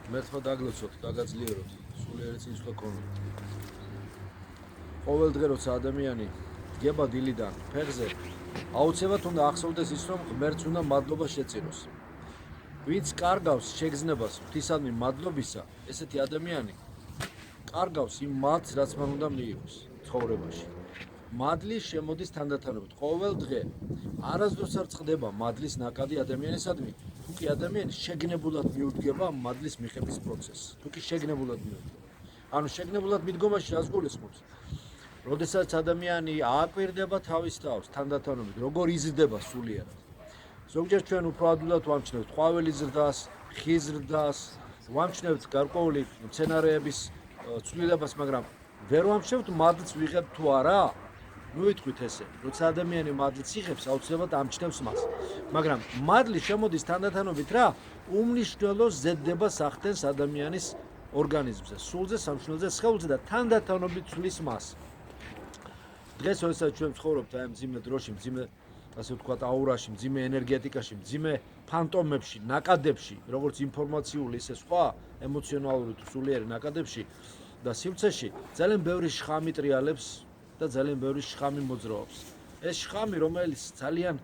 მერცხლა დაგლოცოთ, დაგაძლიეროთ, სულიერი წინსვლა ქონოთ. ყოველ დღე როცა ადამიანი დგება დილიდან ფეხზე, აუცილებლად უნდა ახსოვდეს ის, რომ ღმერთს უნდა მადლობა შეწიროს. ვინც კარგავს შეგრძნებას ღვთისადმი მადლობისა, ესეთი ადამიანი კარგავს იმ მადლს, რაც მან უნდა მიიღოს ცხოვრებაში. მადლი შემოდის თანდათანობით. ყოველ დღე არასდროს არ წყდება მადლის ნაკადი ადამიანისადმი, თუ კი ადამიანი შეგნებულად მიუდგება მადლის მიღების პროცესს. თუ კი შეგნებულად მიუდგება. ანუ შეგნებულად მიდგომაში რას გულისხმობს? როდესაც ადამიანი ააკვირდება თავის თავს თანდათანობით, როგორ იზრდება სულიერად. ზოგჯერ ჩვენ უფრო ადვილად ვამჩნევთ ყვავილი ზრდას, ხის ზრდას, ვამჩნევთ გარკვეული მცენარეების ცვლილებას, მაგრამ ვერ ვამჩნევთ მადლს ვიღებთ თუ არა? ნუ ვიტყვით ესე, როცა ადამიანი მადლს იღებს, აუცილებლად ამჩნევს მას. მაგრამ მადლი შემოდის თანდათანობით რა? უმნიშვნელო ზედდებას ახდენს ადამიანის ორგანიზმზე, სულზე, სამშვილდზე, სხეულზე და თანდათანობით ცვლის მას. დღეს როდესაც ჩვენ ვცხოვრობთ აი მძიმე დროში, მძიმე ასე ვთქვათ აურაში, მძიმე ენერგეტიკაში, მძიმე ფანტომებში, ნაკადებში, როგორც ინფორმაციული, ისე სხვა ემოციონალური თუ სულიერი ნაკადებში და სივრცეში ძალიან ბევრი შხამი ტრიალებს და ძალიან ბევრი შხამი მოძრაობს. ეს შხამი, რომელიც ძალიან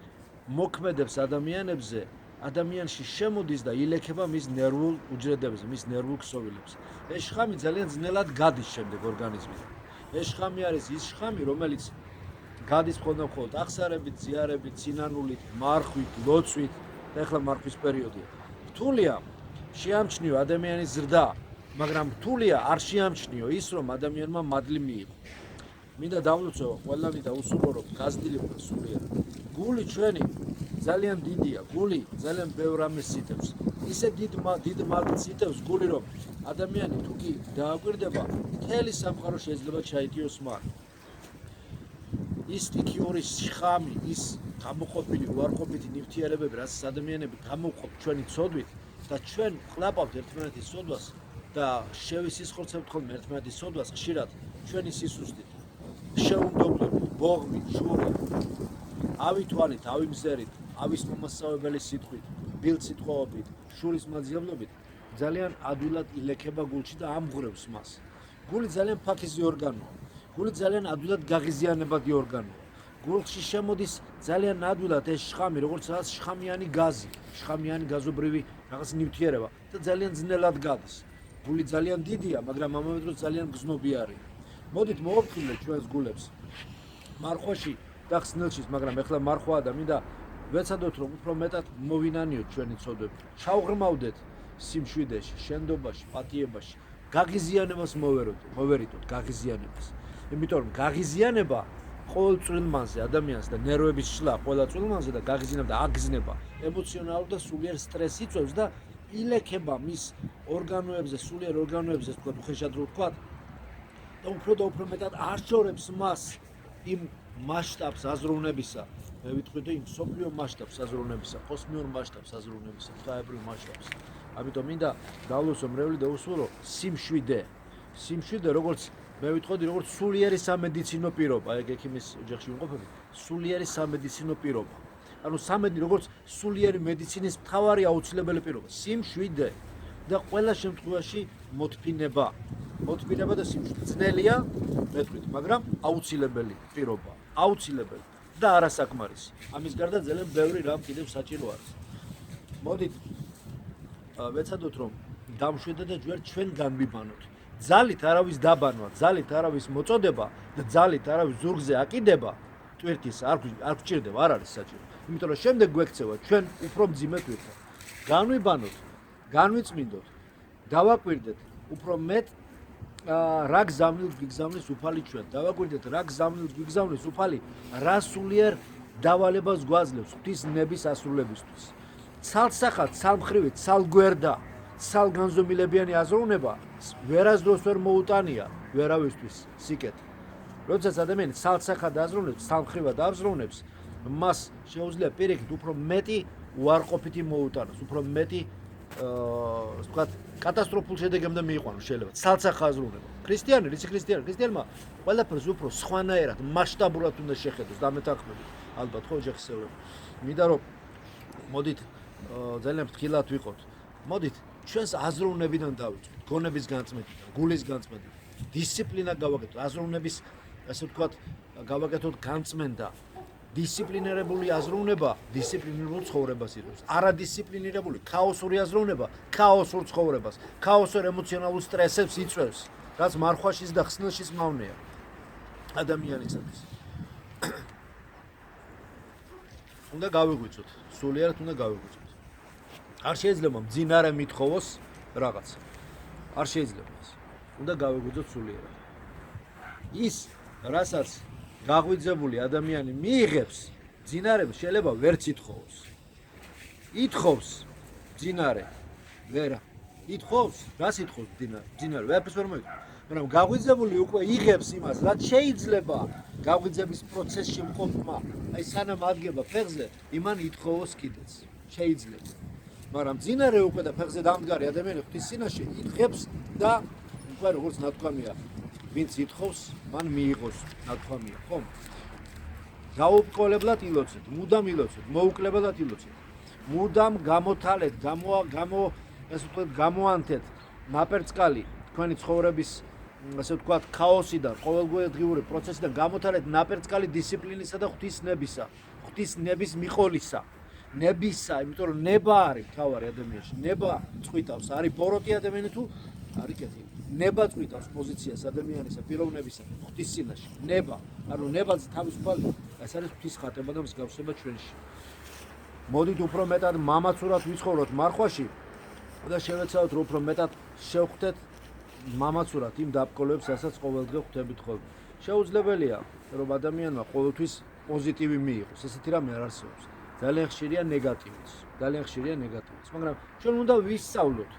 მოქმედებს ადამიანებზე, ადამიანში შემოდის და ილექება მის ნერვულ უჯრედებზე, მის ნერვულ ქსოვილებს. ეს შხამი ძალიან ძნელად გადის შემდეგ ორგანიზმიდან. ეს შხამი არის ის შხამი, რომელიც გადის მხოლოდ აღსარებით, ზიარებით, სინანულით, მარხვით, ლოცვით და ახლა მარხვის პერიოდია. რთულია შეამჩნიო ადამიანის ზრდა, მაგრამ რთულია არ შეამჩნიო ის, რომ ადამიანმა მადლი მიიღო. მინდა დავლოცო ყველანი და უსურვო, რომ გაზრდილებო სულიერად. გული ჩვენი ძალიან დიდია, გული ძალიან ბევრ ამას იტევს. ისე დიდ მადლს იტევს გული, რომ ადამიანი თუ კი დააკვირდება, მთელი სამყარო შეიძლება ჩაიდიოს მან. ის სტიქიური შხამი, ის გამოყოფილი, უარყოფითი ნივთიერებები, რაც ადამიანები გამოვყოფ ჩვენი ცოდვით და ჩვენ ყლაპავთ ერთმანეთის ცოდვას და შევისისხლცებთ ხოლმე ერთმანეთის ცოდვას ხშირად ჩვენი სისუსტით, შეუმდობლობით, ბოღმით, შუღით, ავითვალით, ავიმზერით, ავის მომასწავებელი სიტყვით, ბილწითხოვობით, შურის მაძიებლობით ძალიან ადვილად ილექება გულში და ამღვრევს მას. გული ძალიან ფაქიზი ორგანოა. გული ძალიან ადვილად გაღიზიანებადი ორგანოა. გულში შემოდის ძალიან ადვილად ეს შხამი, როგორც რაღაც შხამიანი გაზი, შხამიანი გაზობრივი რაღაც ნივთიერება და ძალიან ძნელად გადის. გული ძალიან დიდია, მაგრამ ამავე დროს ძალიან გზნობიარია. მოდით მოვაფრთხილოთ ჩვენს გულებს. მარხვაში და ხსნელშიც, მაგრამ ეხლა მარხვაა და მინდა ვეცადოთ, რომ უფრო მეტად მოვინანიოთ ჩვენი ცოდვები. ჩავღრმავდეთ სიმშვიდეში, შენდობაში, პატიებაში, გაღიზიანებას მოვერიდოთ, გაღიზიანებას. იმიტომ რომ გაღიზიანება ყოველ წვრილმანზე ადამიანს და ნერვების შლა ყველა წვრილმანზე და გაღიზიანება და აგზნება ემოციონალურ და სულიერ სტრესს იწვევს და ილექება მის ორგანოებზე, სულიერ ორგანოებზე, თქვათ უხეშად რო ვთქვათ და უფრო მეტად არჩევს მას იმ მასშტაბს აზროვნებისა, მე ვიტყვი და იმ სოფლიო მასშტაბს აზროვნებისა, კოსმიურ მასშტაბს აზროვნებისა, ღვთაებრივ მასშტაბს. ამიტომ მინდა დავლოცო მრევლი და უსულო სიმშვიდე. სიმშვიდე როგორც მე ვიტყოდი, როგორც სულიერი სამედიცინო პირობა, ეგ ექიმის ოჯახში ვიმყოფები, სულიერი სამედიცინო პირობა. ანუ როგორც სულიერი მედიცინის მთავარი აუცილებელი პირობა, სიმშვიდე და ყველა შემთხვევაში მოთფინება. მოთფინება და სიმშვიდე ძნელია, მეთქვით, მაგრამ აუცილებელი პირობა, აუცილებელი და არასაკმარისი. ამის გარდა ძალიან ბევრი რამ კიდევ საჭირო არის. მოდით ვეცადოთ, რომ დამშვიდე და ჩვენ განვიბანოთ. ძალით არავის დაბანვა, ძალით არავის მოწოდება და ძალით არავის ზურგზე აკიდება ტვირთის არ გვჭირდება, არ არის საჭირო. იმიტომ რომ შემდეგ გვექცევა ჩვენ უფრო მძიმე ტვირთი. განვიბანოთ, განვიწმინდოთ, დავაკვირდეთ უფრო მეტ რა გზავნილს გვიგზავნის უფალი ჩვენ. დავაკვირდეთ რა გზავნილს გვიგზავნის უფალი, რა სულიერ დავალებას გვაძლევს ღვთის ნების ასრულებისთვის. ცალსახად, ცალმხრივი, ცალგვერდა, ცალგანზომილებიანი აზროვნება ვერასდროს ვერ მოუტანია ვერავისთვის სიკეთე. როდესაც ადამიანი ცალსახად აზროვნებს, ცალმხრივად აზროვნებს, მას შეუძლია პირიქით უფრო მეტი უარყოფითი მოუტანოს, უფრო მეტი ვთქვათ, კატასტროფულ შედეგამდე მიიყვანოს შეიძლება. ცალსახად აზროვნება. ქრისტიანი, რისი ქრისტიანი? ქრისტიანმა ყველაფერს უფრო სხვანაირად, მასშტაბურად უნდა შეხედოს და მეთანხმებით. ალბათ ხო ოჯახისეულები. მინდა რომ მოდით ძალიან ფრთხილად ვიყოთ. მოდით ჩვენს აზროვნებიდან დავიწყოთ, გონების განწმენდიდან, გულის განწმენდიდან. დისციპლინა გავაკეთოთ, აზროვნების, ასე ვთქვათ, გავაკეთოთ განწმენდა. დისციპლინირებული აზროვნება დისციპლინირებულ ცხოვრებას იღებს. არადისციპლინირებული, ქაოსური აზროვნება ქაოსურ ცხოვრებას, ქაოსურ ემოციონალურ სტრესებს იწვევს, რაც მარხვაშიც და ხსნილშიც მავნეა ადამიანისათვის. უნდა გავიღვიძოთ, სულიერად უნდა გავიღვიძოთ. არ შეიძლება მძინარე მithხოვოს რაღაც. არ შეიძლება ეს. უნდა გავიღვიძოთ სულიერად. ის, რასაც გაღვიძებული ადამიანი მიიღებს, მძინარებს შეიძლება ვერც ითხოვოს. ითხოვს მძინარე, ვერა. ითხოვს, რას ითხოვს მძინარე? ვერაფერს ვერ მოიგებს. მაგრამ გაღვიძებული უკვე იღებს იმას, რაც შეიძლება გაღვიძების პროცესში მყოფმა, აი სანამ ადგება ფეხზე, იმან ითხოვოს კიდეც. შეიძლება. მაგრამ მძინარე უკვე და ფეხზე დამდგარი ადამიანი ღვთის წინაშე იღებს და უკვე როგორც ნათქვამია, ვინც ითხოვს, მან მიიღოს, ნათქვამია, ხომ? გაუბრკოლებლად ილოცეთ, მუდამ ილოცეთ, მოუკლებელად ილოცეთ. მუდამ გამოთალეთ, ასე ვთქვათ, გამოანთეთ ნაპერწკალი თქვენი ცხოვრების, ასე ვთქვათ, ქაოსიდან, ყოველდღიური პროცესიდან გამოთალეთ ნაპერწკალი დისციპლინისა და ღვთის ნებისა, ღვთის ნების მიყოლისა. ნებისა, იმიტომ რომ ნება არის თავარი ადამიანში, ნება წვითავს, არის ბოროტი ადამიანი თუ არის კეთილი. ნება წვითავს პოზიციას ადამიანისა, პიროვნებისა, ღვთის წინაშე. ნება, ანუ ნებაზე თავისუფალი, ეს არის ღვთის ხატება და მსგავსება ჩვენში. მოდით უფრო მეტად მამაცურად ვიცხოვროთ მარხვაში და შევეცადოთ რომ უფრო მეტად შევხვდეთ მამაცურად იმ დაბკოლებს, რასაც ყოველდღე ხვდებით ხოლმე. შეუძლებელია, რომ ადამიანმა ყოველთვის პოზიტივი მიიღოს, ესეთი რამე არ არსებობს. ძალიან ხშირია ნეგატივიც, მაგრამ ჩვენ უნდა ვისწავლოთ,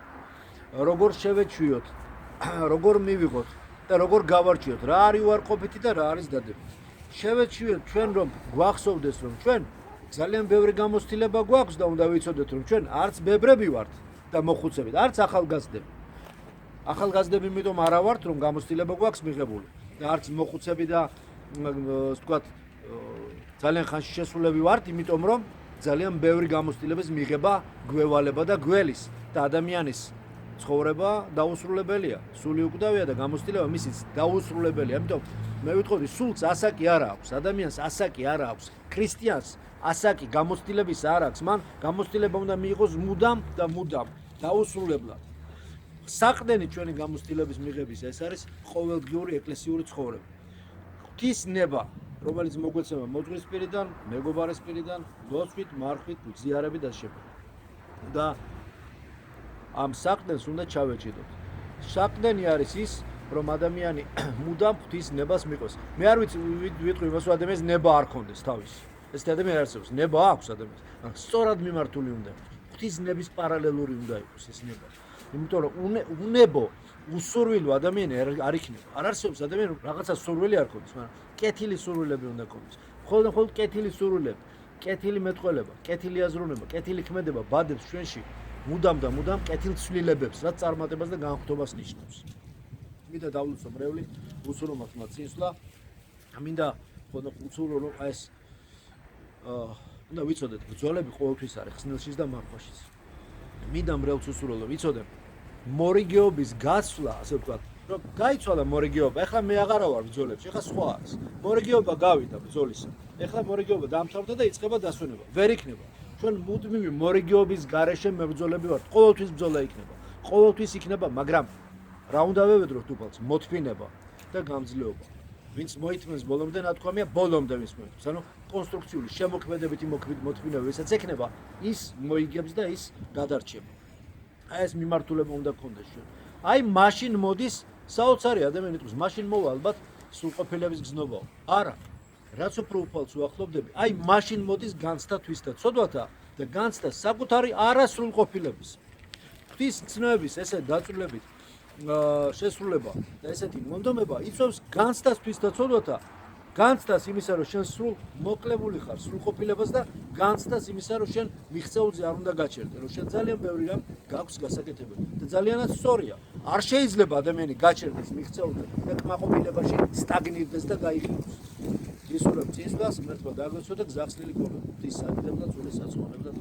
როგორ შევეჩვიოთ, როგორ მივიღოთ და როგორ გავარჩიოთ, რა არის უარყოფითი და რა არის დადებითი. შევეჩვიოთ ჩვენ რომ გვახსოვდეს რომ ჩვენ ძალიან ბევრი გამოცდილება გვაქვს და უნდა ვიცოდეთ რომ ჩვენ არც ბებრები ვართ და მოხუცებით, არც ახალგაზრდები. ახალგაზრდები იმიტომ არა ვართ რომ გამოცდილება გვაქვს მიღებული და არც მოხუცები და ასე ვთქვათ ძალიან ხანში შესულები ვართ, იმიტომ რომ ძალიან ბევრი გამოცდილების მიღება გვევალება და გველის და ადამიანის ცხოვრება დაუსრულებელია, სული უკვდავია და გამოცდილება მისიც დაუსრულებელია. ამიტომ მე ვიტყოდი, სულს ასაკი არ აქვს, ადამიანს ასაკი არ აქვს, ქრისტიანს ასაკი გამოცდილების არ აქვს, მან გამოცდილება უნდა მიიღოს მუდამ და მუდამ, დაუსრულებლად. საყრდენი ჩვენი გამოცდილების მიღების ეს არის ყოველდღიური ეკლესიური ცხოვრება. ღვთის ნება, რომელიც მოგვეცემა მოძღვრის პირიდან, მეგობარის პირიდან, ლოცვით, მარხვით, გზიარებით და შეფერებით. და ამ საყრდენს უნდა ჩავეჭიდოთ. საყრდენი არის ის, რომ ადამიანი მუდამ ღვთის ნებას მიყვეს. მე არ ვიცი ვიტყვი იმას, რომ ადამიანს ნება არ ქონდეს თავისი. ესეთი ადამიანი არსებობს, ნება აქვს ადამიანს, მაგრამ სწორად მიმართული უნდა იყოს. ღვთის ნების პარალელური უნდა იყოს ეს ნება. იმიტომ რომ უნებო, უსურვილო ადამიანი არ იქნება. არ არსებობს ადამიანი, რომ რაღაცა სურვილი არ ქონდეს, მაგრამ კეთილი სურვილები უნდა ქონდეს. მხოლოდ კეთილი სურვილები, კეთილი მეტყველება, კეთილი აზროვნება, კეთილი ქმედება ბადებს ჩვენში მუდამ და მუდამ კეთილ ცვლილებებს, რაც წარმატებას და განხრობას ნიშნავს. მინდა დავლოცო მრევლი, უსურო მაქვს მათ წინსვლა. მინდა უსურო რომ ეს უნდა ვიცოდეთ, ბრძოლები ყოველთვის არის ხსნილშიც და მარხვაშიც. მინდა მრევლს უსურო რომ ვიცოდეთ, მორიგეობის გასვლა, ასე ვთქვათ, რომ გაიცვალა მორიგეობა, ეხლა მე აღარა ვარ ბრძოლებში, ეხლა სხვა არის. მორიგეობა გავიდა ბრძოლისა. ეხლა მორიგეობა დამთავრდა და იწყება დასვენება. ვერ იქნება. ჩვენ მუდმივი მორიგეობის გარეშე მებრძოლები ვართ. ყოველთვის ბრძოლა იქნება. ყოველთვის იქნება, მაგრამ რა უნდა ვევედროთ უფალს? მოთმინება და გამძლეობა. ვინც მოითმენს ბოლომდე, ნათქვამია ბოლომდე ვინც მოითმენს. ანუ კონსტრუქციული შემოქმედებითი მოქმედება ვისაც ექნება, ის მოიგებს და ის გადარჩება. აი ეს მიმართულება უნდა გქონდეს ჩვენ. აი მაშინ მოდის საოცარი ადამიანი იტყვის, მაშინ მოვა ალბათ სრულყოფილების გზნობაო. არა. რაც უფრო უფალს უახლოვდები, აი მაშინ მოდის განცდა თვისთა ცოდვათა და განცდა საკუთარი არასრულყოფილების. ღვთის ცნოების ესე დაწვრილებით შესრულება და ესეთი მონდომება იწვევს განცდას თვისთა ცოდვათა, განცდას იმისა, რომ შენ სრულ მოკლებული ხარ სრულყოფილებას და განცდას იმისა, რომ შენ მიღწეულზე არ უნდა გაჩერდე, რომ შენ ძალიან ბევრი რამ გაქვს გასაკეთებელი და ძალიანაც სწორია. არ შეიძლება ადამიანი გაჩერდეს მიღწეულზე და კმაყოფილებაში სტაგნირდეს და გაიხილოს. ისურვებ წინსვლას, მერთმა დაგლოცო და გზახსნილი გქონო. ღვთის საგდებ და წულის საცხონებ და